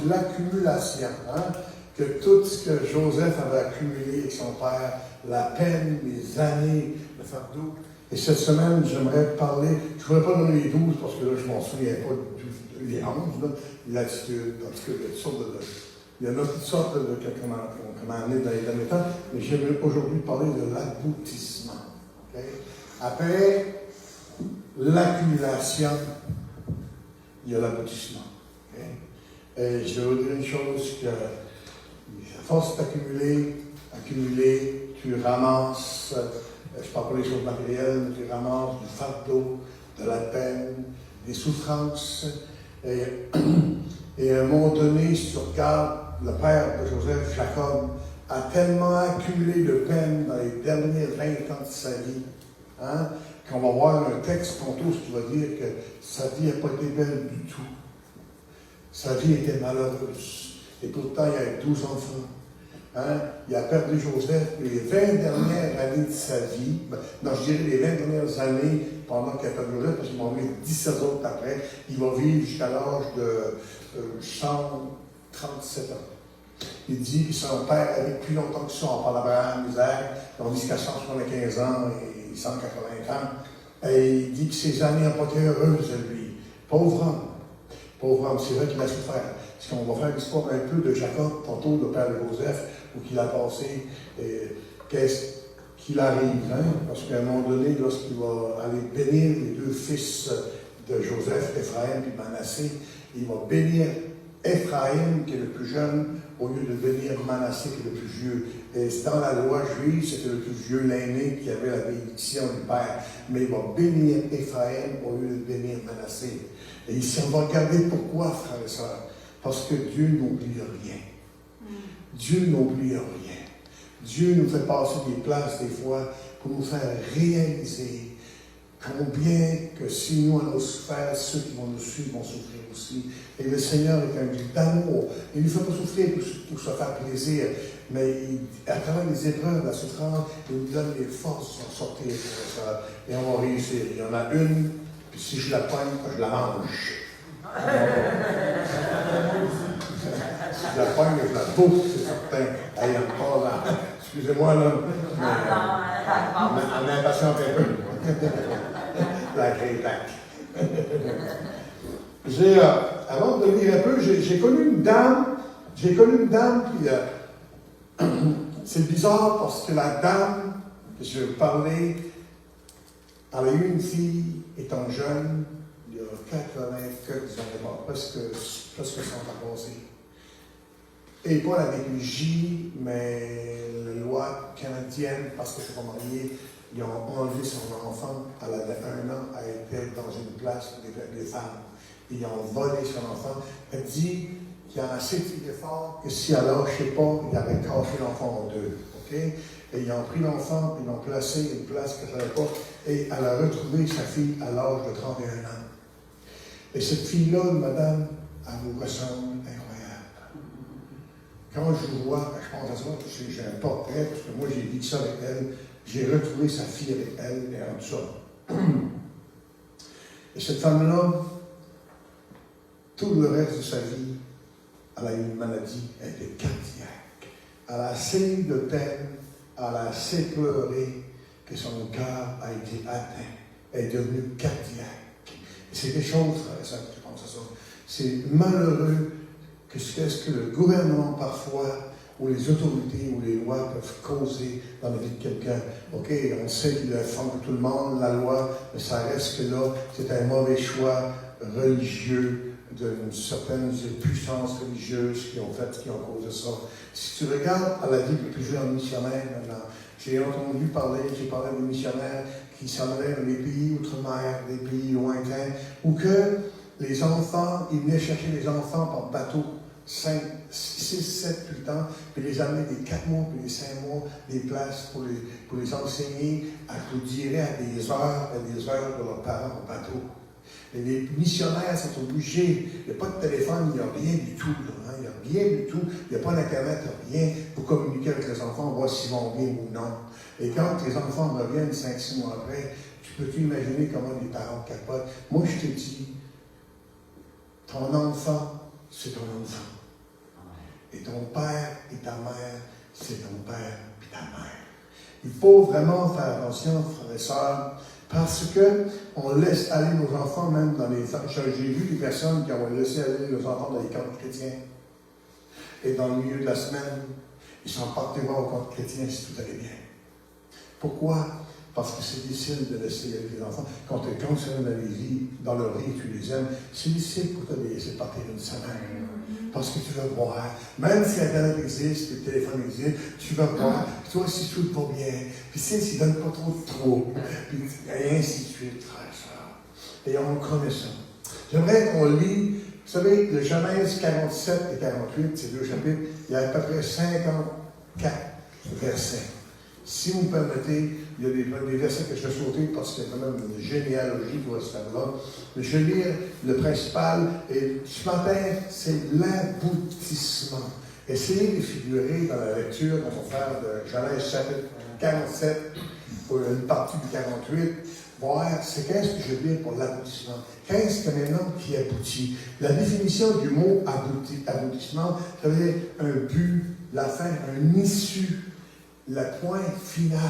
sur l'accumulation, hein, que tout ce que Joseph avait accumulé avec son père, la peine, les années, le fardeau. Et cette semaine, j'aimerais parler, je ne voudrais pas donner les 12 parce que là, je ne m'en souviens pas les 11, là, l'attitude, en tout cas, il y en a toutes sortes qu'on a amené dans les derniers temps, mais j'aimerais aujourd'hui parler de l'aboutissement. Okay? Après l'accumulation, il y a l'aboutissement. Okay? Et je vais vous dire une chose, que à force d'accumuler, tu ramasses, je ne parle pas des choses matérielles, mais tu ramasses du fardeau, de la peine, des souffrances. Et à un moment donné, si tu regardes, le père de Joseph, Jacob, a tellement accumulé de peine dans les derniers 20 ans de sa vie, hein, qu'on va voir un texte tantôt qui va dire que sa vie n'a pas été belle du tout. Sa vie était malheureuse. Et pourtant, il a 12 enfants. Hein? Il a perdu Joseph les 20 dernières années de sa vie. Non, je dirais les 20 dernières années pendant qu'il a perdu Joseph, parce qu'il va vivre 17 autres après. Il va vivre jusqu'à l'âge de 137 ans. Il dit que son père avait plus longtemps que ça, on parle d'Abraham, Isaac, on dit qu'à 175 ans et 180 ans. Et il dit que ses années n'ont pas été heureuses de lui. Pauvre homme. Pauvre homme, c'est vrai qu'il a souffert. Parce qu'on va faire l'histoire un peu de Jacob, tantôt le père de Joseph, où qu'il a passé, qu'est-ce qu'il arrive. Hein? Parce qu'à un moment donné, lorsqu'il va aller bénir les deux fils de Joseph, Ephraim et Manassé, il va bénir Ephraim, qui est le plus jeune, au lieu de bénir Manassé, qui est le plus vieux. Et dans la loi juive, c'était le plus vieux, l'aîné, qui avait la bénédiction du père. Mais il va bénir Ephraim au lieu de bénir Manassé. Et ici, on va regarder pourquoi, frères et sœurs. Parce que Dieu n'oublie rien. Dieu n'oublie rien. Dieu nous fait passer des places, des fois, pour nous faire réaliser combien que si nous allons souffrir, ceux qui vont nous suivre vont souffrir aussi. Et le Seigneur est un Dieu d'amour. Il ne nous fait pas souffrir pour se faire plaisir, mais à travers les épreuves, la souffrance, il nous donne les forces de s'en sortir pour ça. Et on va réussir. Il y en a une, puis si je la pogne, je la mange. Si je la pogne, je la bouffe, c'est certain. Elle n'aime pas là. Excusez-moi, là. On est impatient un peu. La Grétac. Avant de lire un peu, j'ai connu une dame, puis c'est bizarre parce que la dame que je parlais, elle a eu une fille étant jeune, il y a 80 quelques années, presque 100 ans passés. Et pas la DPJ, mais la loi canadienne, parce que je ne suis pas marié, ils ont enlevé son enfant, elle avait 1 an, elle était dans une place pour les femmes. Ils ont volé son enfant. Elle dit qu'il y a assez d'efforts que si elle lâchait pas, il avait caché l'enfant en deux. Okay? Et ils ont pris l'enfant, ils l'ont placé à une place que je ne savais pas, et elle a retrouvé sa fille à l'âge de 31 ans. Et cette fille-là, madame, elle vous ressemble incroyable. Quand je vous vois, je pense à ça, j'ai un portrait, parce que moi j'ai vécu ça avec elle. J'ai retrouvé sa fille avec elle, et en tout ça. Et cette femme-là, tout le reste de sa vie, elle a eu une maladie, elle était cardiaque. Elle a assez de peine, elle a assez pleuré que son cœur a été atteint. Elle est devenue cardiaque. Et c'est des choses, ça, je pense à ça. C'est malheureux que ce que le gouvernement parfois, ou les autorités ou les lois peuvent causer dans la vie de quelqu'un. OK, on sait qu'ils le font pour tout le monde, la loi, mais ça reste que là, c'est un mauvais choix religieux d'une certaine puissance religieuse qui ont causé ça. Si tu regardes à la vie de plusieurs missionnaires maintenant, j'ai parlé des missionnaires qui s'en allaient dans les pays outre-mer, des pays lointains, où que les enfants, ils venaient chercher les enfants par bateau. 5, 6, 7, 8 ans, puis les amener des 4 mois, puis les 5 mois, des places pour les enseigner à dirais à des heures de leurs parents au bateau. Et les missionnaires sont obligés, il n'y a pas de téléphone, il n'y a rien du tout, hein, il n'y a rien du tout, il n'y a pas d'Internet, rien pour communiquer avec les enfants, voir s'ils vont bien ou non. Et quand les enfants reviennent 5-6 mois après, tu peux imaginer comment les parents capotent. Moi, je te dis, ton enfant, c'est ton enfant. ton père et ta mère, c'est ton père et ta mère. Il faut vraiment faire attention, frères et sœurs, parce qu'on laisse aller nos enfants, même dans les... J'ai vu des personnes qui ont laissé aller leurs enfants dans les camps chrétiens. Et dans le milieu de la semaine, ils sont partis voir au camp chrétien si tout allait bien. Pourquoi? Parce que c'est difficile de laisser aller les enfants. Quand tu es concerné dans leur vie, tu les aimes, c'est difficile pour te laisser partir une semaine. Parce que tu veux voir, même si Internet existe, le téléphone existe, tu vas voir, toi, si tout va bien, puis si tu ne donnes pas trop de trop, puis et ainsi de suite, frère, ça. Et on connaît ça. J'aimerais qu'on lit, vous savez, le Genèse 47 et 48, ces deux chapitres, il y a à peu près 54 versets. Si vous me permettez, il y a des versets que je vais sauter parce qu'il y a quand même une généalogie qui va se faire là. Mais je vais lire le principal. Et ce matin, c'est l'aboutissement. Essayez de figurer dans la lecture qu'on va faire de Genèse chapitre 47 pour une partie du 48. Voir, c'est qu'est-ce que je veux dire pour l'aboutissement. Qu'est-ce que maintenant qui aboutit? La définition du mot aboutissement, ça veut dire un but, la fin, un issue. Le point final,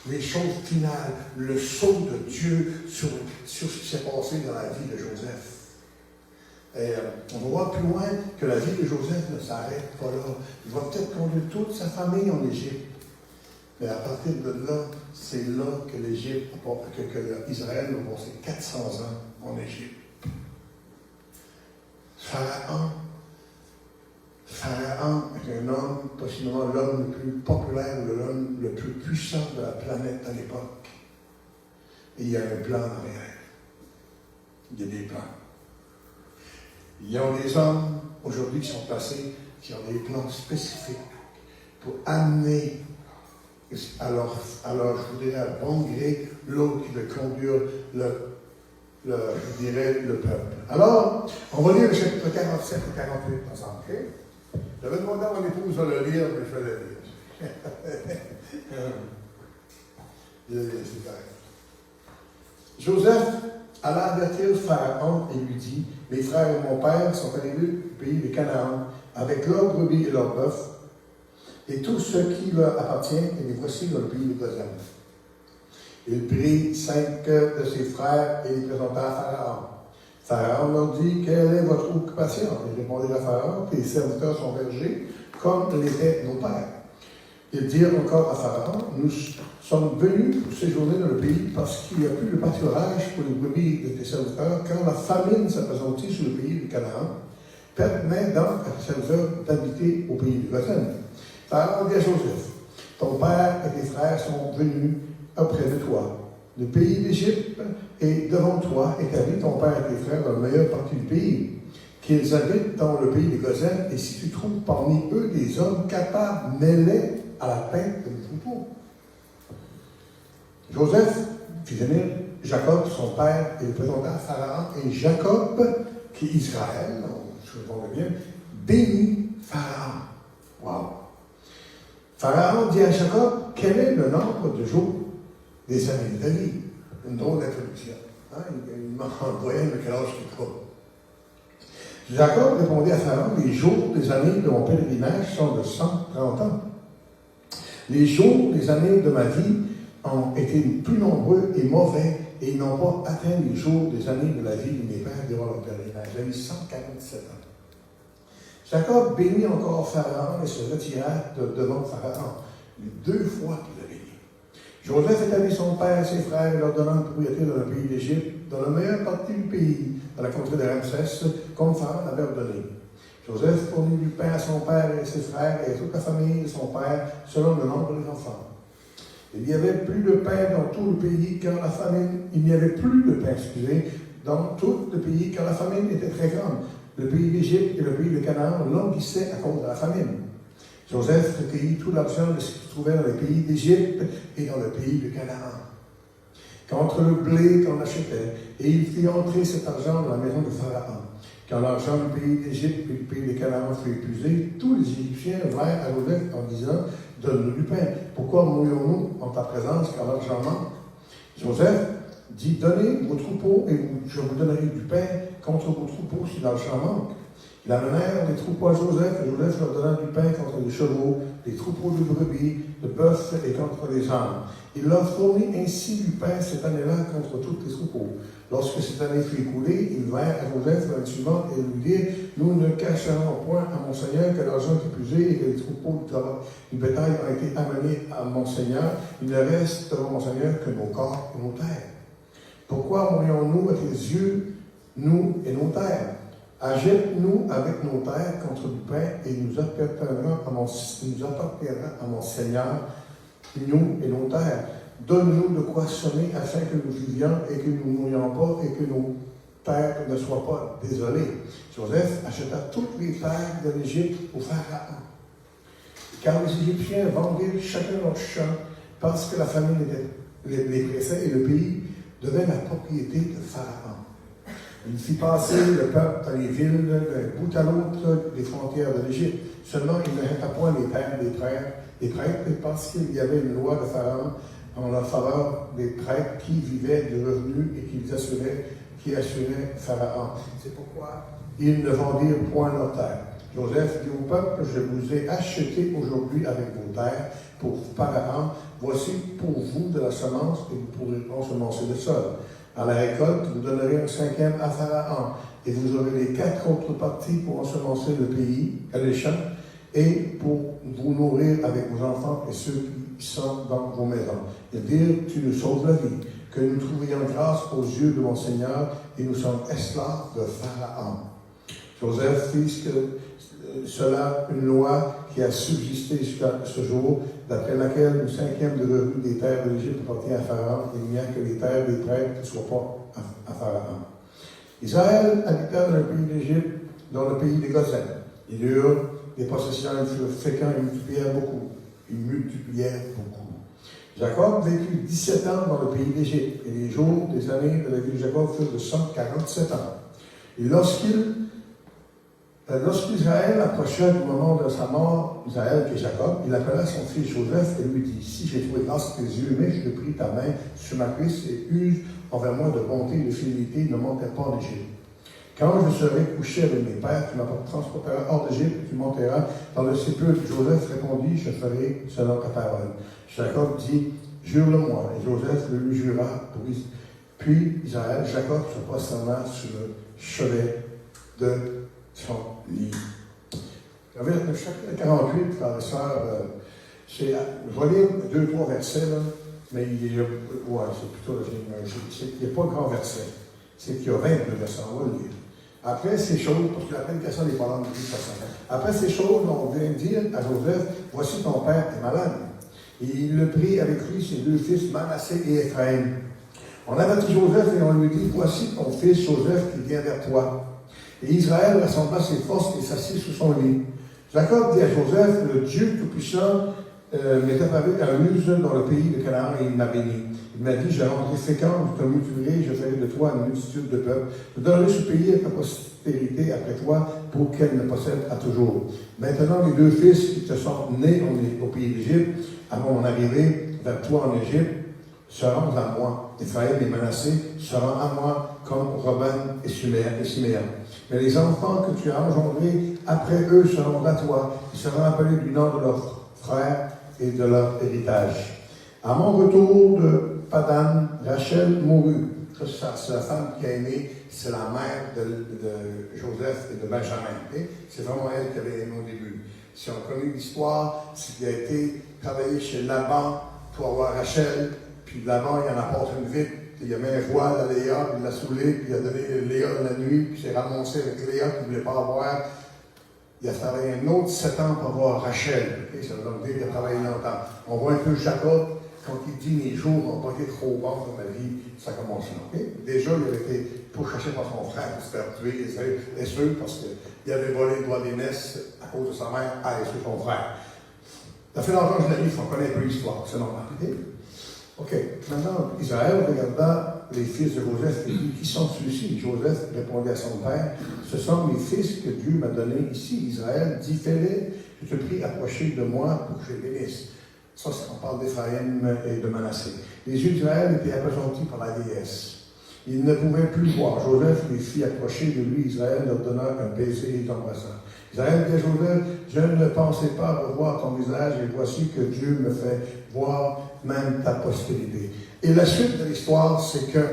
les choses finales, le sceau de Dieu sur ce qui s'est passé dans la vie de Joseph. Et on va voir plus loin que la vie de Joseph ne s'arrête pas là. Il va peut-être conduire toute sa famille en Égypte. Mais à partir de là, c'est là que l'Égypte, que Israël va passer 400 ans en Égypte. Pharaon est un homme, possiblement l'homme le plus populaire, l'homme le plus puissant de la planète à l'époque. Et il y a un plan derrière. Il y a des plans. Il y a des hommes aujourd'hui qui sont placés, qui ont des plans spécifiques pour amener alors je dirais, à bon gré, l'autre qui veut conduire je dirais, le peuple. Alors, on va lire le chapitre 47 et 48 ensemble, ok? J'avais demandé à mon épouse de le lire, mais je vais le lire. C'est correct. Joseph alla avertir Pharaon et lui dit: mes frères et mon père sont allés du pays de Canaan avec leurs brebis et leurs bœufs, et tout ce qui leur appartient, et les voici dans le pays de Goshen. Il prit 5 de ses frères et les présenta à Pharaon. Pharaon leur dit: quelle est votre occupation? Ils répondirent à Pharaon: tes serviteurs sont bergers, comme l'étaient nos pères. Ils dirent encore à Pharaon: nous sommes venus pour séjourner dans le pays parce qu'il n'y a plus de pâturage pour les brebis de tes serviteurs, car la famine s'appesantit sur le pays de Canaan. Permets donc à tes serviteurs d'habiter au pays de Goshen. Pharaon dit à Joseph: ton père et tes frères sont venus auprès de toi. Le pays d'Égypte est devant toi, et qu'habitent ton père et tes frères dans la meilleure partie du pays. Qu'ils habitent dans le pays de Goshen, et si tu trouves parmi eux des hommes capables, mets-les à la tête de nos troupeaux. Joseph fit venir Jacob, son père, et le présenta à Pharaon, et Jacob, qui est Israël, je comprends bien, bénit Pharaon. Wow! Pharaon dit à Jacob: quel est le nombre de jours des années de vie? Une drôle d'introduction. Hein? Il m'en envoyait, mais quel âge qu'il trouve. Jacob répondit à Pharaon: les jours des années de mon pèlerinage sont de 130 ans. Les jours des années de ma vie ont été plus nombreux et mauvais, et ils n'ont pas atteint les jours des années de la vie de mes pères durant leur pèlerinage. J'avais 147 ans. Jacob bénit encore Pharaon et se retira devant Pharaon. Les 2 fois qu'il a béni. Joseph établit son père et ses frères et leur donnant une propriété dans le pays d'Égypte, dans la meilleure partie du pays, dans la contrée de Ramsès, comme Pharaon l'avait ordonné. Joseph fournit du pain à son père et à ses frères et à toute la famille de son père, selon le nombre des enfants. Il n'y avait plus de pain dans tout le pays, car la famine, dans tout le pays, car la famine était très grande. Le pays d'Égypte et le pays de Canaan languissaient à cause de la famine. Joseph recueillit tout l'argent de ce qui se trouvait dans le pays d'Égypte et dans le pays de Canaan, contre le blé qu'on achetait, et il fit entrer cet argent dans la maison de Pharaon. Quand l'argent du pays d'Égypte et du pays de Canaan fut épuisé, tous les Égyptiens vinrent à Joseph en disant: donne-nous du pain. Pourquoi mourrions-nous en ta présence quand l'argent manque? Joseph dit: donnez vos troupeaux et je vous donnerai du pain contre vos troupeaux si l'argent manque. Ils amenèrent les troupeaux à Joseph, et Joseph leur donna du pain contre les chevaux, des troupeaux de brebis, de bœufs et contre les ânes. Il leur fournit ainsi du pain cette année-là contre tous les troupeaux. Lorsque cette année fut écoulée, ils vinrent à Joseph l'année suivante et lui dirent: Nous ne cacherons point à mon Seigneur que l'argent est épuisé et que les troupeaux du bétail ont été amenés à mon Seigneur. Il ne reste devant mon Seigneur que nos corps et nos terres. Pourquoi mourions-nous à tes yeux, nous et nos terres? Agite-nous avec nos terres contre du pain et nous appartiendra à mon Seigneur, nous et nos terres. Donne-nous de quoi semer afin que nous vivions et que nous ne mourions pas et que nos terres ne soient pas désolées. Joseph acheta toutes les terres de l'Égypte au Pharaon. Car les Égyptiens vendirent chacun leur champ parce que la famine les pressait et le pays devait la propriété de Pharaon. Il fit passer le peuple dans les villes d'un bout à l'autre des frontières de l'Égypte. Seulement, il ne n'arrêta point les terres des prêtres parce qu'il y avait une loi de Pharaon en la faveur des prêtres qui vivaient du revenu et qui assuraient Pharaon. C'est pourquoi ils ne vendirent point leurs terres. Joseph dit au peuple: Je vous ai acheté aujourd'hui avec vos terres pour Pharaon. Voici pour vous de la semence et vous pourrez ensemencer le sol. À la récolte, vous donnerez un 5e à Pharaon, et vous aurez les 4 autres parties pour ensemencer le pays, les champs, et pour vous nourrir avec vos enfants et ceux qui sont dans vos maisons. Et dire: Tu nous sauves la vie, que nous trouvions grâce aux yeux de mon Seigneur, et nous sommes esclaves de Pharaon. Joseph fit cela une loi qui a subsisté jusqu'à ce jour, d'après laquelle le 5e de revenu des terres de l'Égypte appartient à Pharaon, et il n'y a que les terres des prêtres qui ne soient pas à Pharaon. Israël habita dans le pays d'Égypte, dans le pays des Gosens. Ils eurent des possessions, ils furent féconds, ils multiplièrent beaucoup. Jacob vécut 17 ans dans le pays d'Égypte, et les jours des années de la vie de Jacob furent de 147 ans. Et lorsqu'Israël approcha du moment de sa mort, Israël qui est Jacob, il appela son fils Joseph et lui dit: Si j'ai trouvé grâce à tes yeux, mais je te prie ta main sur ma cuisse et use envers moi de bonté et de fidélité, ne monterai pas en Égypte. Quand je serai couché avec mes pères, tu transporteras hors d'Égypte, tu monteras dans le sépulcre. Joseph répondit: Je ferai selon ta parole. Jacob dit: Jure-le-moi. Et Joseph le lui jura. Puis Jacob se prosterna sur le chevet de son lit. Chapitre 48, frères et sœurs, je vais lire 2-3 versets, là, mais il y a, il n'y a pas de grand verset. C'est qu'il y a 22 versets, on va le lire. Après ces choses, parce que la prédication n'est pas longue de toute façon. Après ces choses, on vient dire à Joseph: Voici ton père est malade. Et il le prit avec lui ses 2 fils, Manassé et Ephraim. On avertit Joseph et on lui dit: Voici ton fils Joseph qui vient vers toi. Et Israël rassembla ses forces et s'assit sous son lit. Jacob dit à Joseph: Le Dieu Tout-Puissant m'est apparu à Luz dans le pays de Canaan et il m'a béni. Il m'a dit: Je rendrai fécond, je te multiplierai, je ferai de toi une multitude de peuples. Je donnerai ce pays à ta postérité après toi pour qu'elle le possède à toujours. Maintenant, les 2 fils qui te sont nés au pays d'Égypte, à mon arrivée vers toi en Égypte, seront à moi. Ephraim et Manassé seront à moi comme Robin et Siméon. Mais les enfants que tu as engendrés après eux seront à toi. Ils seront appelés du nom de leurs frères et de leur héritage. À mon retour de Padan, Rachel mourut. C'est la femme qui a aimé, c'est la mère de Joseph et de Benjamin. Okay? C'est vraiment elle qui avait aimé au début. Si on connaît l'histoire, c'est qu'il a été travaillé chez Laban pour avoir Rachel, puis Laban, il en apporte une vite. Il a mis un voile à Léa, il l'a saoulé, puis il a donné Léa la nuit, puis il s'est ramassé avec Léa qu'il ne voulait pas avoir. Il a travaillé un autre 7 ans pour avoir Rachel. Okay? Ça veut dire qu'il a travaillé longtemps. On voit un peu Jacob, quand il dit mes jours n'ont pas été trop bons dans ma vie, ça commence là. Okay? Déjà, il avait été pourchassé par son frère pour se faire tuer, Esau, parce qu'il avait volé le droit d'aînesse à cause de sa mère à Esau, son frère. Ça fait longtemps que je l'ai lu, on connaît un peu l'histoire, c'est normal. Okay? OK. Maintenant, Israël regarda les fils de Joseph et dit: Qui sont ceux-ci? Joseph répondit à son père: Ce sont mes fils que Dieu m'a donnés ici. Israël dit: Fais-les, je te prie, approcher de moi pour que je les bénisse. Ça, c'est qu'on parle d'Ephraim et de Manassé. Les yeux d'Israël étaient appesantis par la vieillesse. Ils ne pouvaient plus voir. Joseph les fit approcher de lui. Israël leur donna un baiser et les embrassa. Israël dit à Joseph, je ne pensais pas revoir ton visage, et voici que Dieu me fait voir même ta postérité. Et la suite de l'histoire, c'est que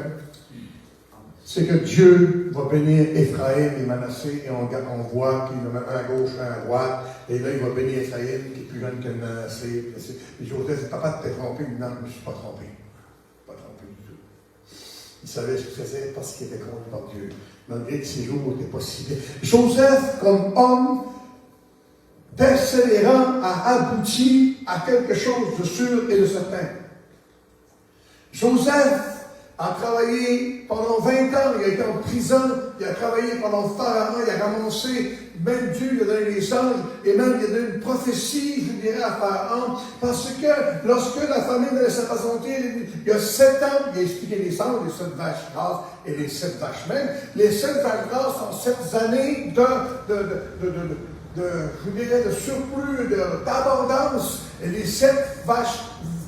Dieu va bénir Ephraïm et Manassé, et on voit qu'il va mettre un à gauche, un à droite, et là il va bénir Ephraïm, qui est plus jeune que Manassé. Et Joseph dit, papa, tu t'es trompé? Non, je ne me suis pas trompé. Pas trompé du tout. Il savait ce qu'il faisait parce qu'il était conduit par Dieu, malgré que ses jours n'étaient pas si bien. Joseph, comme homme, persévérant, a abouti à quelque chose de sûr et de certain. Joseph a travaillé pendant 20 ans, il a été en prison, il a travaillé pendant Pharaon, il a ramassé, même Dieu lui a donné les anges, et même il a donné une prophétie, je dirais, à Pharaon, parce que lorsque la famille de s'appesantir, il y a 7 ans, il a expliqué les anges, les 7 vaches grasses et les 7 vaches maigres. Les 7 vaches grasses sont 7 années je dirais, de surplus, d'abondance, et les 7 vaches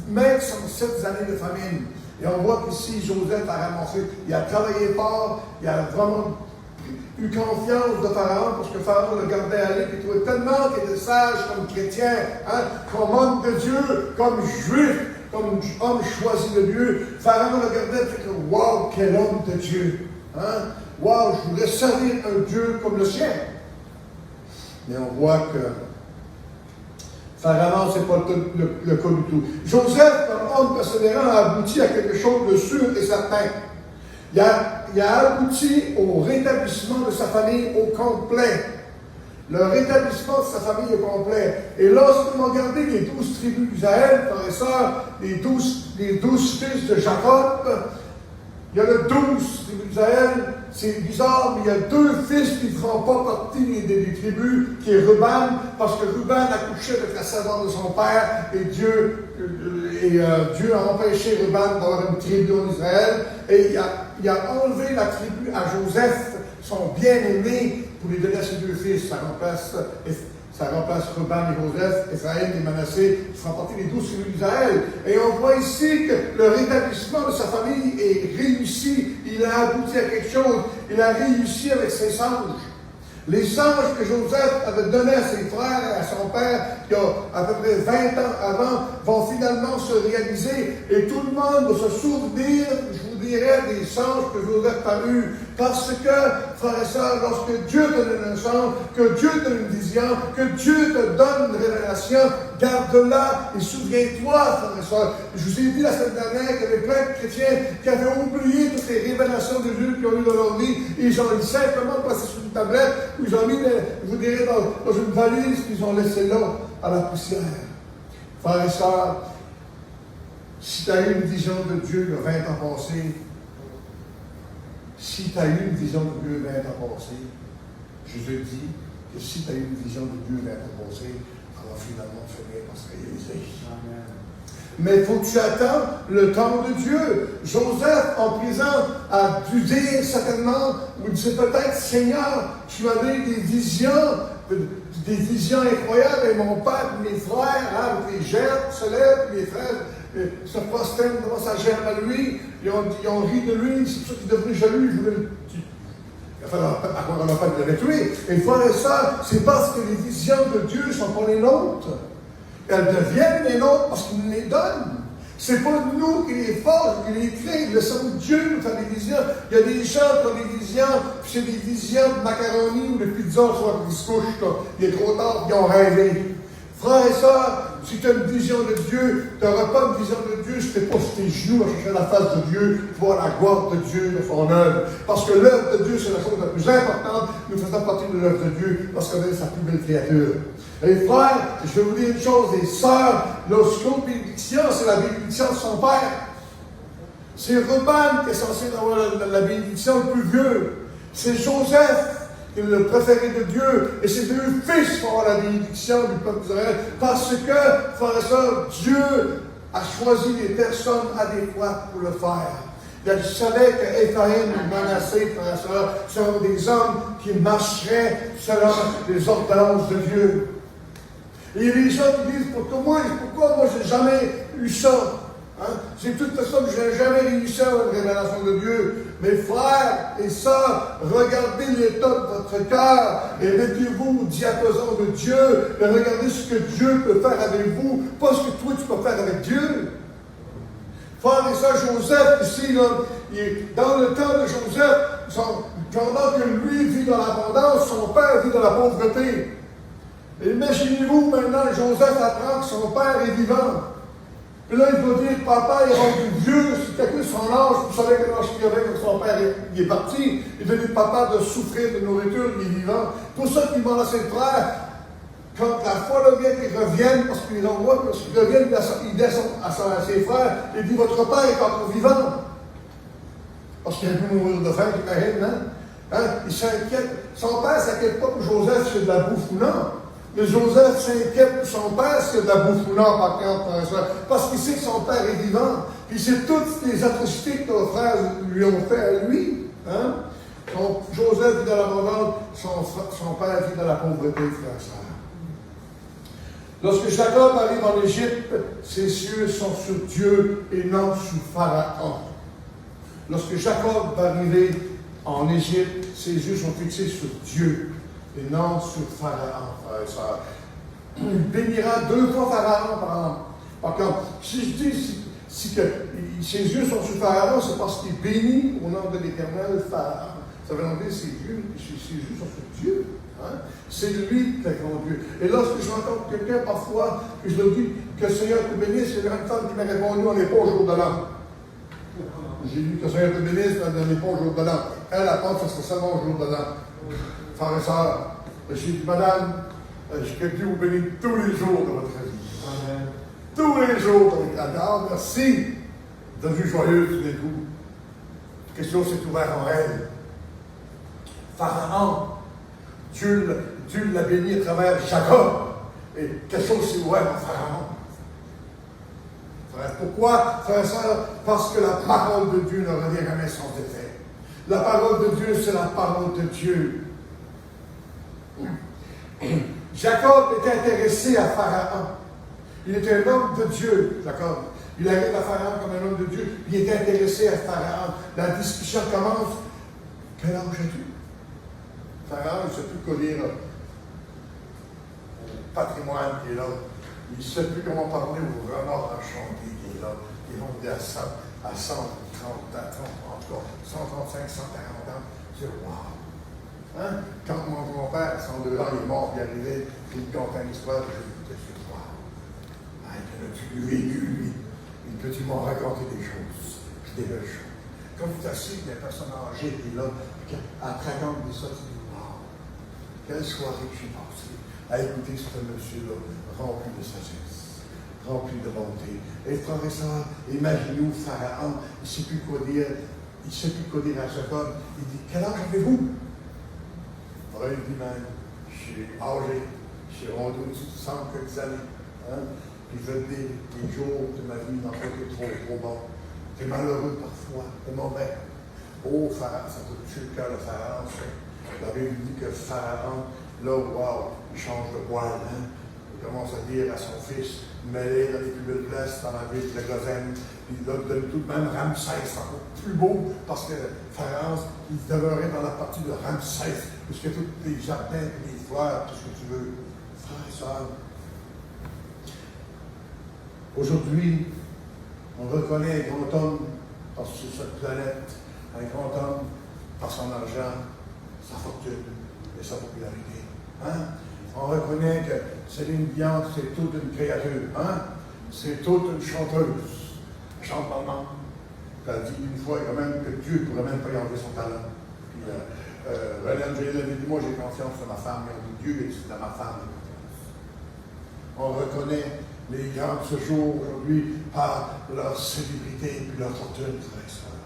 maigres sont 7 années de famine. Et on voit qu'ici, Joseph a ramassé, il a travaillé fort, il a vraiment eu confiance de Pharaon, parce que Pharaon le gardait aller, puis il trouvait tellement qu'il était sage comme chrétien, hein, comme homme de Dieu, comme juif, comme homme choisi de Dieu. Pharaon le gardait et dit, wow, quel homme de Dieu! Hein? Wow, je voudrais servir un Dieu comme le sien. Mais on voit que Pharaon, ce n'est pas le cas du tout. Joseph, comme homme persévérant, a abouti à quelque chose de sûr et certain. Il a abouti au rétablissement de sa famille au complet. Le rétablissement de sa famille au complet. Et lorsque vous regardez les 12 tribus d'Israël, frères et sœurs, les 12 fils de Jacob, il y a le 12 tribus d'Israël. C'est bizarre, mais il y a 2 fils qui ne feront pas partie des tribus, qui est Ruben, parce que Ruben a couché avec la servante de son père, et Dieu a empêché Ruben d'avoir une tribu en Israël, et il a enlevé la tribu à Joseph, son bien-aimé, pour lui donner à ses 2 fils. Ça remplace Ruben et Joseph, Ephraïm et Manassé, qui font partie des 12 tribus d'Israël. Et on voit ici que le rétablissement de sa famille est réussi. Il a abouti à quelque chose. Il a réussi avec ses anges. Les anges que Joseph avait donnés à ses frères et à son père, il y a à peu près 20 ans avant, vont finalement se réaliser. Et tout le monde va se souvenir, je vous dirais, des anges que Joseph a eus. Parce que, frères et sœurs, lorsque Dieu te donne un songe, que Dieu te donne une vision, que Dieu te donne une révélation, garde-la et souviens-toi, frères et sœurs. Je vous ai dit la semaine dernière qu'il y avait plein de chrétiens qui avaient oublié toutes les révélations de Dieu qu'ils ont eues dans leur vie. Et ils ont simplement passé sur une tablette, ou ils ont mis, je vous dirais, dans une valise qu'ils ont laissé là, à la poussière. Frères et sœurs, si tu as eu une vision de Dieu il y a 20 ans passés, si tu as eu une vision de Dieu 20 ans passés, je te dis que si tu as eu une vision de Dieu 20 ans passés, alors finalement finir par se réaliser. Mais il faut que tu attends le temps de Dieu. Joseph, en prison, a dû dire certainement, ou c'est peut-être, Seigneur, tu m'as donné des visions incroyables, et mon père, mes frères, avec les gerbes se lèvent, mes frères se prosternent devant sa gerbe à lui, ils ont ri de lui, c'est pour ça qu'il devenait jaloux, il voulait le tuer. Enfin, on n'a pas de le tuer. Et frères et sœurs, c'est parce que les visions de Dieu ne sont pas les nôtres. Elles deviennent les nôtres parce qu'il nous les donne. C'est pas nous qui les forge, qui les créent. Le Seigneur Dieu nous fait des visions. Il y a des gens qui ont des visions, puis c'est des visions de macaroni ou de pizza, soit qui se couchent, là. Il est trop tard, ils ont rêvé. Frères et sœurs, si tu as une vision de Dieu, tu n'auras pas une vision de Dieu si tu n'es pas sur tes genoux à chercher la face de Dieu, voir la gloire de Dieu, de son œuvre. Parce que l'œuvre de Dieu, c'est la chose la plus importante. Nous faisons partie de l'œuvre de Dieu parce qu'on est sa plus belle créature. Et frères, je vais vous dire une chose, les sœurs, l'autre bénédiction, c'est la bénédiction de son père. C'est Ruben qui est censé avoir la bénédiction le plus vieux. C'est Joseph qui est le préféré de Dieu. Et ses 2 fils vont avoir la bénédiction du peuple d'Israël. Parce que, frères et sœurs, Dieu a choisi les personnes adéquates pour le faire. Il savait qu'Ephraïm et Manassé, frères et sœurs, sont des hommes qui marcheraient selon les ordonnances de Dieu. Et il y a des gens qui disent, pourquoi moi je n'ai jamais eu ça? Hein? C'est de toute façon que je n'ai jamais réussi à une révélation de Dieu. Mes frères et sœurs, regardez l'état de votre cœur et mettez-vous au diapason de Dieu et regardez ce que Dieu peut faire avec vous, pas ce que toi tu peux faire avec Dieu. Frères et sœurs, Joseph, ici, là, dans le temps de Joseph, pendant que lui vit dans l'abondance, son père vit dans la pauvreté. Et imaginez-vous maintenant, Joseph apprend que son père est vivant. Puis là, il doit dire, papa est rendu vieux, c'est calculé son âge, vous savez que lorsqu'il avait que son père il est parti, il doit dire, papa de souffrir de nourriture, il est vivant. Pour ça qu'il demande à ses frères, quand la foi vient qu'ils reviennent, parce qu'ils ont moi, lorsqu'ils reviennent, il descend à ses frères, il dit, votre père est encore vivant. Parce qu'il a pu mourir de faim, j'imagine, hein? Il s'inquiète. Son père ne s'inquiète pas pour Joseph s'il y a de la bouffe ou non. Mais Joseph s'inquiète pour son père s'il y a de la bouffe ou non, par contre, parce qu'il sait que son père est vivant. Puis il sait toutes les atrocités que nos frères lui ont fait à lui. Hein? Joseph vit dans l'abondance, son père vit dans la pauvreté, frère et sœurs. Lorsque Jacob arrive en Égypte, ses yeux sont sur Dieu et non sur Pharaon. Lorsque Jacob va arriver en Égypte, ses yeux sont fixés sur Dieu et non sur Pharaon, frère et sœur. Il bénira 2 fois Pharaon, par contre. Si je dis que ses yeux sont sur Pharaon, c'est parce qu'il bénit au nom de l'Éternel Pharaon. Ça veut dire que ses yeux sont sur Dieu. Hein? C'est lui qui a conduit. Et lorsque je rencontre quelqu'un parfois, que je leur dis que le Seigneur te bénisse, c'est une femme qui m'a répondu, on n'est pas au jour de l'an. J'ai dit que le Seigneur te bénisse, on n'est pas au jour de l'an. Elle pense que c'est seulement au jour de l'an. Frères et sœurs, j'ai dit, madame, que Dieu vous bénisse tous les jours de votre vie. Amen. Tous les jours avec la garde. Merci de vue joyeuse tous les coups. Quelque chose s'est ouvert en elle. Pharaon, Dieu l'a béni à travers Jacob. Et quelque chose s'est ouvert en Pharaon. Frère, pourquoi, frère et sœur? Parce que la parole de Dieu ne revient jamais sans effet. La parole de Dieu, c'est la parole de Dieu. Jacob était intéressé à Pharaon. Il était un homme de Dieu, Jacob. Il arrive à Pharaon comme un homme de Dieu. Il était intéressé à Pharaon. La discussion commence. Quel âge as-tu? Pharaon, il ne sait plus quoi dire. Patrimoine qui est là. Il ne sait plus comment parler aux renards enchantés qui est là. Ils vont à 130 ans, 135, 140 ans. C'est wow! Hein? Quand mon père, à 102 ans, il est mort, il est arrivé, il me contait une histoire, je lui disais, c'est wow! Ah, il a-tu vécu, lui? Il peut-tu m'en raconter des choses? Puis des belles choses. Quand tu t'assieds, il y a une personne âgée qui est là, puis elle te raconte des choses, tu dis, wow! Quelle soirée que j'ai passée à écouter ce monsieur-là, rempli de sagesse, rempli de bonté. Et frère et sœur, imaginez-vous Pharaon, il ne sait plus quoi dire, il ne sait plus quoi dire à Jacob. Il dit, quel âge avez-vous? Il dit même, je suis âgé, je suis rendu au-dessus de 100 quelques années. Hein? Puis je dis, les jours de ma vie n'ont pas été trop bons. C'est malheureux parfois, c'est mauvais. Oh, Pharaon, ça peut tuer le cœur de Pharaon. La Bible dit que Pharaon, là, wow, il change de poil. Hein? Il commence à dire à son fils, mêlé dans les plus belles places dans la ville de Goshen. Il donne tout de même Ramsès, c'est encore plus beau, parce que Pharaon, il demeurait dans la partie de Ramsès, puisque tous les jardins, les fleurs, tout ce que tu veux. Frères et sœurs, aujourd'hui, on reconnaît un grand homme par sur cette planète, un grand homme par son argent, sa fortune et sa popularité. Hein? On reconnaît que Céline Dion, c'est toute une créature. Hein? C'est toute une chanteuse. Elle chante dans le monde. Elle a dit une fois quand même que Dieu ne pourrait même pas y enlever son talent. Puis René Angélil avait dit, moi j'ai confiance en ma femme, mais on dit Dieu est dans ma femme. On reconnaît les gens de ce jour aujourd'hui par leur célébrité et leur fortune, frères et sœurs.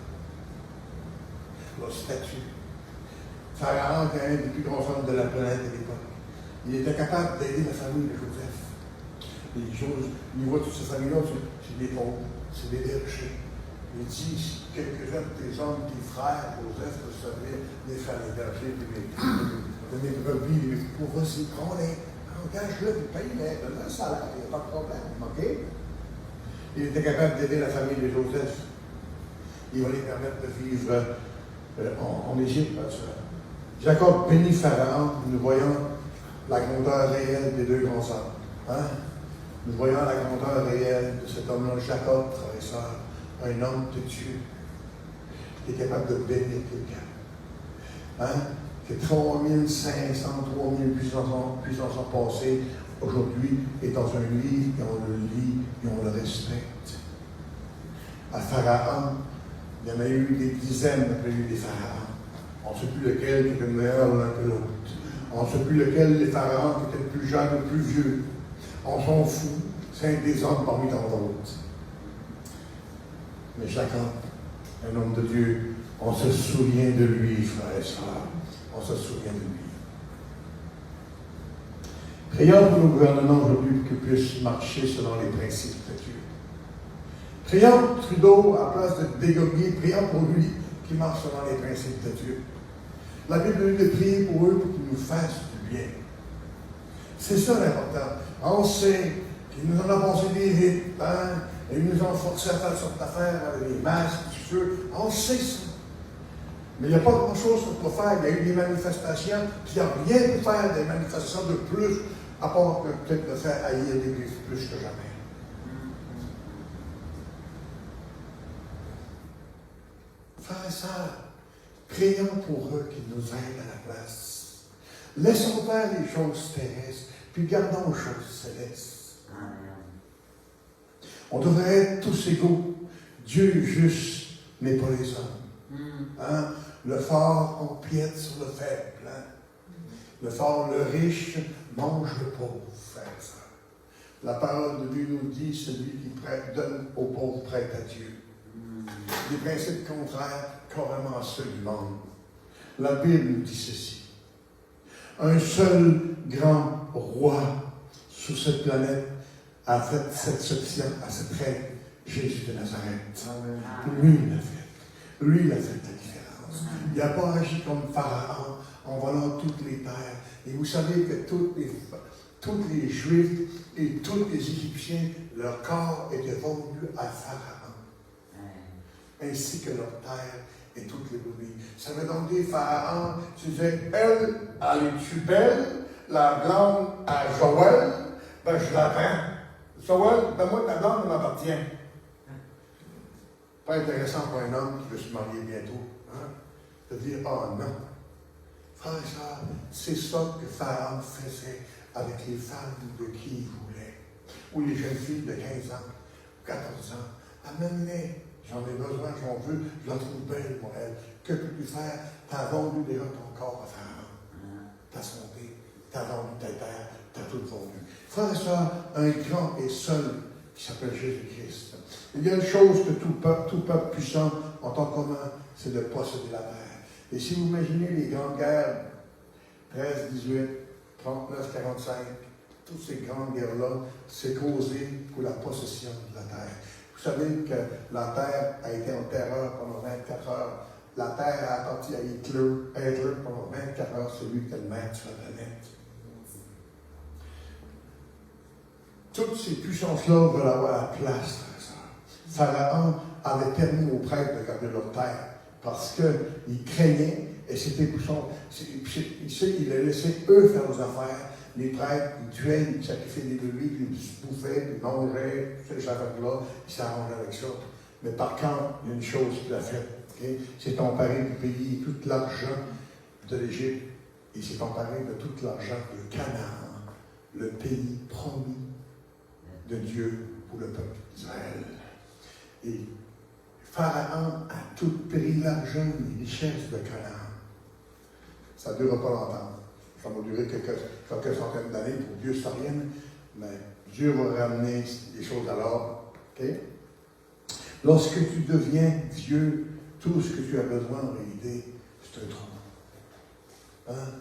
Leur statut. Pharaon était un des plus grands hommes de la planète à l'époque. Il était capable d'aider la famille de Joseph. Les choses, il voit toute cette famille-là, c'est des pauvres, c'est des riches. Il dit, quelques-uns de tes hommes, tes frères, Joseph, vous savez, les femmes hébergées, de mes brebis, de mes pauvres, c'est prends-les, engage-le, puis paye-les, donne-le un salaire, il n'y a pas de problème, ok? Il était capable d'aider la famille de Joseph. Il va les permettre de vivre en Égypte. Jacob bénit Pharaon, nous voyons la grandeur réelle des deux grands hommes. Hein? Nous voyons la grandeur réelle de cet homme-là, Jacob, frère et sœurs, un homme de Dieu, qui est capable de bénir quelqu'un. Hein? Que 3500, 3000 puissances ont passé, aujourd'hui est dans un livre, et on le lit, et on le respecte. À Pharaon, il y en a eu des dizaines après lui des pharaons. On ne sait plus lequel qui était meilleur l'un que l'autre. On ne sait plus lequel des pharaons qui était le plus jeune ou le plus vieux. On s'en fout. C'est un des hommes parmi tant d'autres. Mais Jacob, un homme de Dieu, on se souvient de lui, frères et sœurs. On se souvient de lui. Prions pour nos gouvernements aujourd'hui pour qu'ils puissent marcher selon les principes de Dieu. Prions pour Trudeau, à place de dégommer, prions pour lui qui marche selon les principes de Dieu. La Bible nous dit de prier pour eux pour qu'ils nous fassent du bien. C'est ça l'important. On sait qu'ils nous en ont passé des vies, hein, et ils nous ont forcé à faire cette sorte d'affaires avec les masques, tout ça. On sait ça. Mais il n'y a pas grand-chose qu'on peut faire. Il y a eu des manifestations, puis il n'y a rien pour faire des manifestations de plus, à part peut-être de faire haïr l'Église plus que jamais. Frères et sœurs, prions pour eux qu'ils nous aident à la place. Laissons faire les choses terrestres, puis gardons les choses célestes. On devrait être tous égaux. Dieu est juste, mais pas les hommes. Hein? Le fort empiète sur le faible. Hein? Le fort, le riche, mange le pauvre, frère et sœur. La parole de Dieu nous dit, celui qui prête, donne aux pauvres prête à Dieu. Des principes contraires carrément à ceux du monde. La Bible nous dit ceci. Un seul grand roi sur cette planète a fait cette exception à cette reine, Jésus de Nazareth. Amen. Lui l'a fait. Lui l'a fait la différence. Il n'a pas agi comme Pharaon en volant toutes les terres. Et vous savez que tous les Juifs et tous les Égyptiens, leur corps était vendu à Pharaon. Ainsi que leur terre et toutes les brebis. Ça veut donc dire, Pharaon, tu disais, elle est-tu belle, la blonde à Joël, ben je la prends. Joël, ben moi, ta blonde m'appartient. Pas intéressant pour un homme qui veut se marier bientôt. Hein? De dire, oh non. Frères et sœurs, c'est ça que Pharaon faisait avec les femmes de qui il voulait. Ou les jeunes filles de 15 ans, 14 ans. Amène-les. J'en ai besoin, j'en veux, je la trouve belle, moi, elle. Que peux-tu faire? T'as vendu déjà ton corps à Pharaon. Ta santé, t'as vendu ta terre, t'as tout vendu. Frères et sœurs, un grand et seul qui s'appelle Jésus-Christ. Il y a une chose que tout peuple puissant ont en commun, c'est de posséder la terre. Et si vous imaginez les grandes guerres, 13, 18, 39, 45, toutes ces grandes guerres-là, c'est causé pour la possession de la terre. Vous savez que la terre a été en terreur pendant 24 heures. La terre a appartenu à Hitler pendant 24 heures, c'est lui qui est le maître sur la planète. Toutes ces puissances-là veulent avoir la place, Pharaon avait permis aux prêtres de garder leur terre parce qu'ils craignaient, et c'était pour son. Il a laissé eux faire leurs affaires. Les prêtres, ils tuaient, ils sacrifiaient des brebis, puis ils se bouffaient, ils mangeaient, toutes ces affaires-là, ils s'arrangeaient avec ça. Mais par contre, il y a une chose qu'il a faite. Okay? C'est emparé du pays, tout l'argent de l'Égypte, et s'est emparé de tout l'argent de Canaan, le pays promis de Dieu pour le peuple d'Israël. Et Pharaon a tout pris l'argent, les richesses de Canaan. Ça ne durera pas longtemps. Ça va durer quelques centaines d'années pour Dieu ça rien, mais Dieu va ramener les choses à l'ordre. Okay? Lorsque tu deviens Dieu, tout ce que tu as besoin en réalité, c'est un trou. Hein?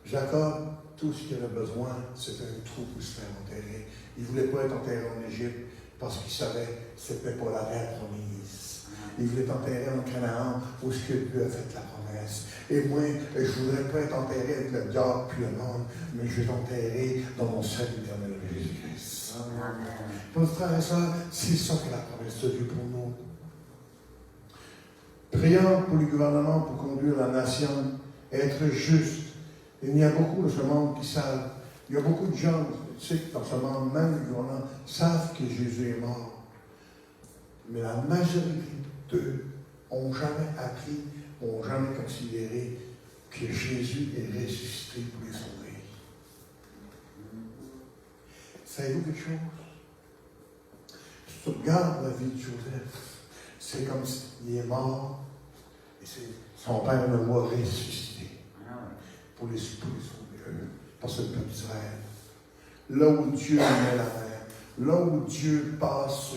Jacob, tout ce qu'il avait besoin, c'était un trou pour se faire enterrer. Il ne voulait pas être enterré en Égypte parce qu'il savait que ce n'était pas la terre promise. Il voulait enterrer en Canaan où ce que Dieu a fait la promesse. Et moi, je ne voudrais pas être enterré avec le diable puis le monde, mais je vais t'enterrer dans mon salut éternel de Jésus-Christ. Mon frère et soeur, c'est ça que la promesse de Dieu pour nous. Prions pour le gouvernement pour conduire la nation, être juste. Il y a beaucoup de ce monde qui savent. Il y a beaucoup de gens, tu sais, dans ce monde, même le gouvernement, savent que Jésus est mort. Mais la majorité d'eux n'ont jamais appris, n'ont jamais considéré que Jésus est ressuscité pour les sauver. Savez-vous quelque chose? Si tu regardes la vie de Joseph, c'est comme s'il est mort et son père le voit ressuscité pour les sauver, pour ce peuple d'Israël. Là où Dieu met la mer, là où Dieu passe,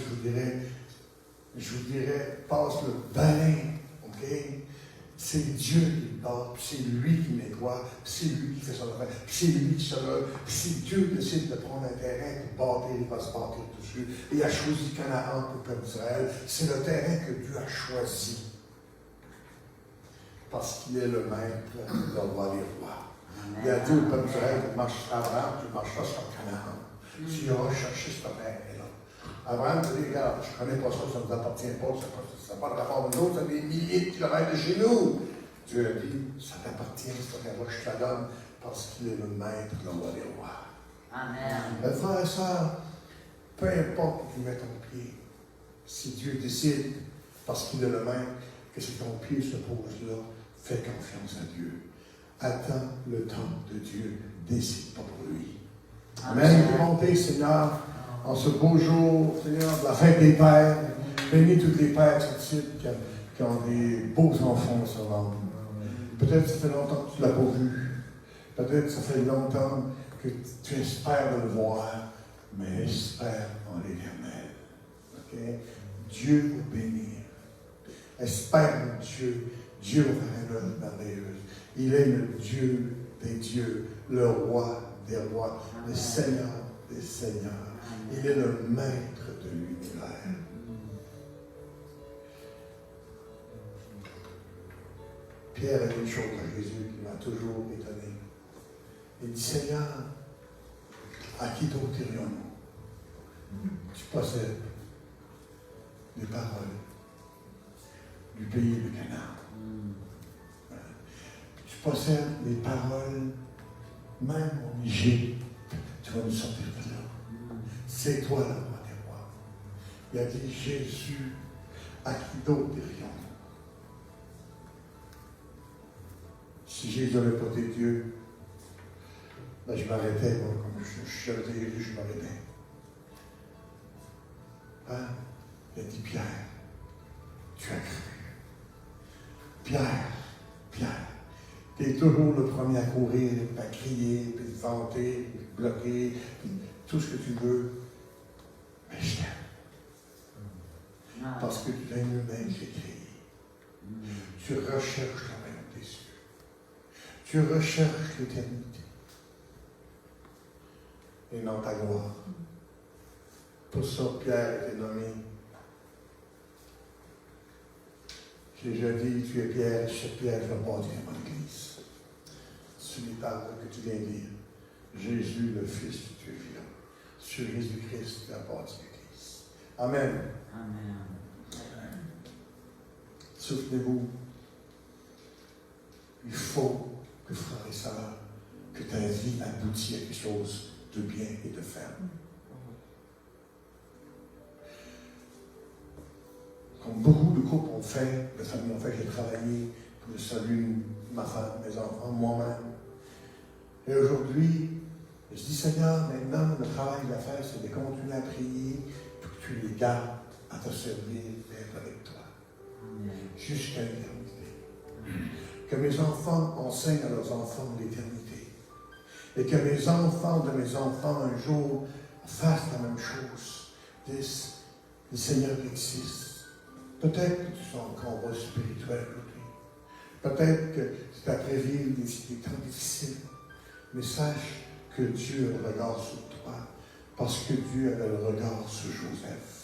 je vous dirais, passe le balai, ok? C'est Dieu qui part, c'est lui qui nettoie, c'est lui qui fait son affaire, c'est lui qui se lève. Si Dieu décide de prendre un terrain pour bâtir, il va se bâtir dessus. Et il a choisi Canaan pour le peuple d'Israël. C'est le terrain que Dieu a choisi. Parce qu'il est le maître, le roi des rois. Il a dit au peuple d'Israël, tu marches à Abraham, tu ne marches pas sur Canaan. Tu iras chercher ce terrain-là. Abraham te dit, regarde, je ne connais pas ça, ça ne nous appartient pas, ça n'a pas de rapport avec nous, ça a des milliers de kilomètres de chez nous. Dieu a dit, ça t'appartient, cette terre-là, je te la donne, parce qu'il est le maître, le roi des rois. Amen. Frère et soeur, peu importe où tu mets ton pied, si Dieu décide, parce qu'il est le maître, que si ton pied se pose là, fais confiance à Dieu. Attends le temps de Dieu, décide pas pour lui. Amen. Montez, Seigneur, en ce beau jour, Seigneur, de la fête des pères. Bénis tous les pères qui ont des beaux enfants ce monde. Peut-être que ça fait longtemps que tu ne l'as pas vu. Peut-être que ça fait longtemps que tu espères de le voir, mais espère en l'Éternel. Okay? Dieu va bénir. Espère en Dieu. Dieu va faire une œuvre merveilleuse. Il est le Dieu des dieux, le roi des rois, le Seigneur des seigneurs. Il est le maître de l'univers. Pierre a dit une chose à Jésus qui m'a toujours étonné. Il dit, Seigneur, à qui d'autre irions-nous? Tu possèdes les paroles du pays de Canaan. Tu possèdes les paroles, même en Égypte, tu vas nous sortir de là. C'est toi le roi des rois. Il a dit, Jésus, à qui d'autre irions-nous? Si Jésus n'avait pas été Dieu, ben je m'arrêtais, moi, comme j'avais été élu, je m'arrêtais. Hein? Il a dit, Pierre, tu as cru. Pierre, tu es toujours le premier à courir, à crier, puis vanter, puis bloquer, puis tout ce que tu veux. Mais je t'aime. Parce que tu es un humain que j'ai créé. Tu recherches le royaume des cieux. Tu recherches l'éternité. Et non ta gloire. Pour ça, Pierre a été nommé. J'ai déjà dit, tu es Pierre, sur Pierre, je vais bâtir mon église. Sur les paroles que tu viens de dire. Jésus, le Fils du Dieu vivant. Sur Jésus-Christ, tu as bâti l'église. Amen. Amen. Souvenez-vous, il faut que, frères et sœurs, que ta vie aboutisse à quelque chose de bien et de ferme. Comme beaucoup de couples ont fait, de familles ont fait, j'ai travaillé pour le salut de ma femme, mes enfants, moi-même. Et aujourd'hui, je dis, Seigneur, maintenant, le travail à faire, c'est de continuer à prier pour que tu les gardes à te servir et être avec toi. Jusqu'à l'éternité. Que mes enfants enseignent à leurs enfants l'éternité. Et que mes enfants de mes enfants, un jour, fassent la même chose. Disent, le Seigneur existe. Peut-être que tu sens un combat spirituel aujourd'hui. Peut-être que tu as prévu des temps difficiles. Mais sache que Dieu a le regard sur toi. Parce que Dieu avait le regard sur Joseph.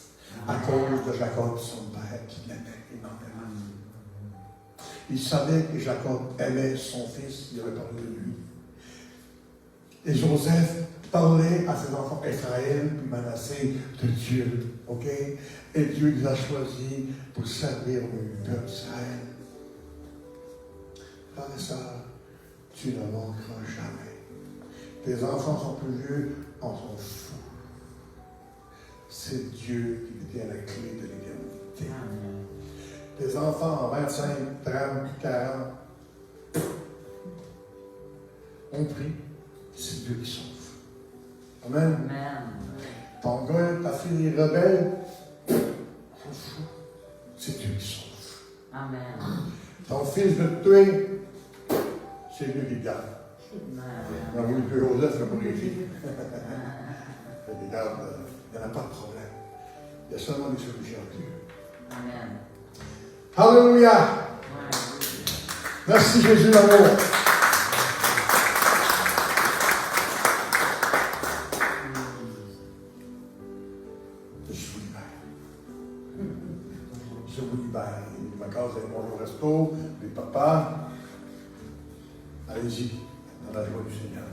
À cause de Jacob, son père, qui l'aimait énormément. Il savait que Jacob aimait son fils. Il avait parlé de lui. Et Joseph parlait à ses enfants Israël puis Manassé de Dieu. OK? Et Dieu les a choisis pour servir le peuple d'Israël. Frères et sœurs, tu ne manqueras jamais. Tes enfants sont plus vieux, on s'en fout. C'est Dieu qui détient la clé de l'éternité. Tes enfants en 25, 30, 40 ont pris, c'est Dieu qui sauve. Amen. Amen. Ton gars, ta fille est rebelle, on s'en fout. C'est Dieu qui sauve. Amen. Ton fils veut te tuer, c'est Dieu qui te garde. Amen. On a voulu tuer Joseph, c'est pour les filles. Regarde, il n'y en a pas de problème. Il y a seulement des solutions à Dieu. Amen. Alléluia! Merci Jésus d'amour. Je vous libère. Je vous libère. Ma case est bonjour au resto, les papas. Allez-y, dans la joie du Seigneur.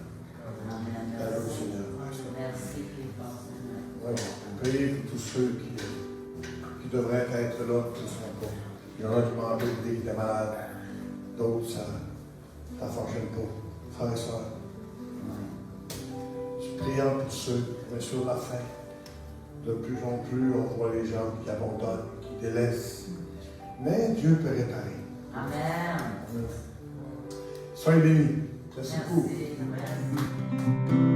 Amen. Dans la joie du Seigneur. Merci, Seigneur. Ouais, priez pour tous ceux qui devraient être là, qui ne sont pas. Il y en a qui m'ont appelé qui étaient malades. D'autres, ça ne fonctionne pas. Frères et sœurs, je prie pour ceux, mais sur la fin, de plus en plus, on voit les gens qui abandonnent, qui délaissent. Mais Dieu peut réparer. Amen. Soyez bénis. Merci beaucoup. Merci. Amen.